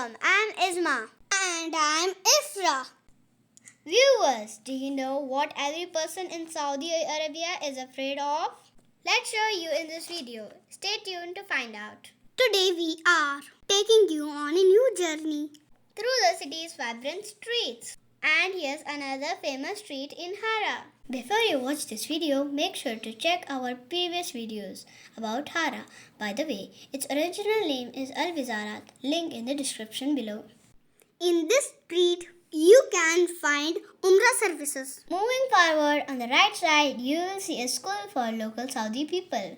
Welcome, I'm Isma. And I'm Ifra. Viewers, do you know what every person in Saudi Arabia is afraid of? Let's show you in this video. Stay tuned to find out. Today we are taking you on a new journey through the city's vibrant streets. And here's another famous street in Hara. Before you watch this video, make sure to check our previous videos about Hara. By the way, its original name is Al-Wizarat, link in the description below. In this street, you can find Umrah services. Moving forward, on the right side, you will see a school for local Saudi people.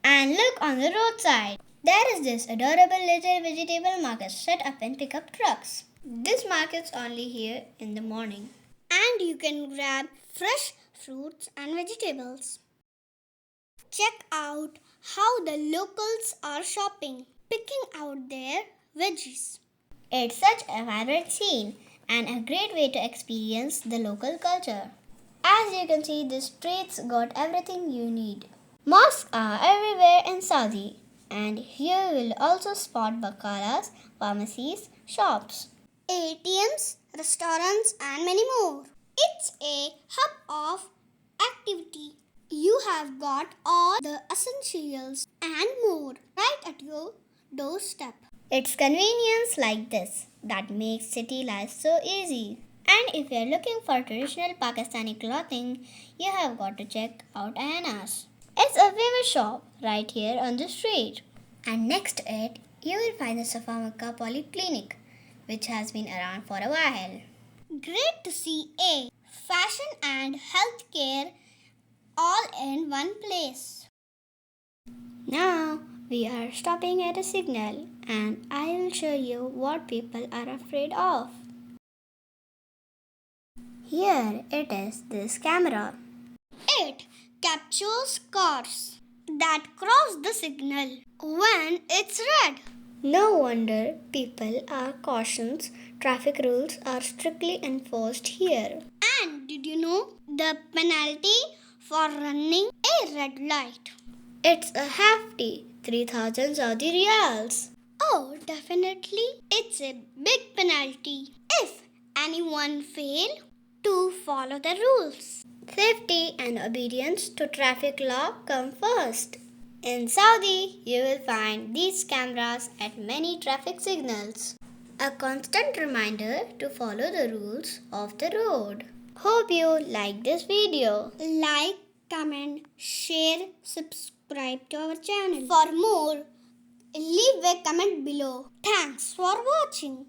And look on the roadside. There is this adorable little vegetable market set up in pickup trucks. This market's only here in the morning. And you can grab fresh fruits and vegetables. Check out how the locals are shopping, picking out their veggies. It's such a vibrant scene and a great way to experience the local culture. As you can see, the streets got everything you need. Mosques are everywhere in Saudi, and here you will also spot bakalas, pharmacies, shops, ATMs, restaurants and many more. It's a hub of activity. You have got all the essentials and more right at your doorstep. It's convenience like this that makes city life so easy. And if you're looking for traditional Pakistani clothing, you have got to check out Ayanas. It's a famous shop right here on the street. And next to it, you will find the Safa Makkah polyclinic, which has been around for a while. Great to see a fashion and healthcare all in one place. Now we are stopping at a signal and I will show you what people are afraid of. Here it is, this camera. It captures cars that cross the signal when it's red. No wonder people are cautious. Traffic rules are strictly enforced here. And did you know the penalty for running a red light? It's a hefty 3,000 Saudi riyals. Oh, definitely. It's a big penalty if anyone fail to follow the rules. Safety and obedience to traffic law come first. In Saudi, you will find these cameras at many traffic signals. A constant reminder to follow the rules of the road. Hope you like this video. Like, comment, share, subscribe to our channel. For more, leave a comment below. Thanks for watching.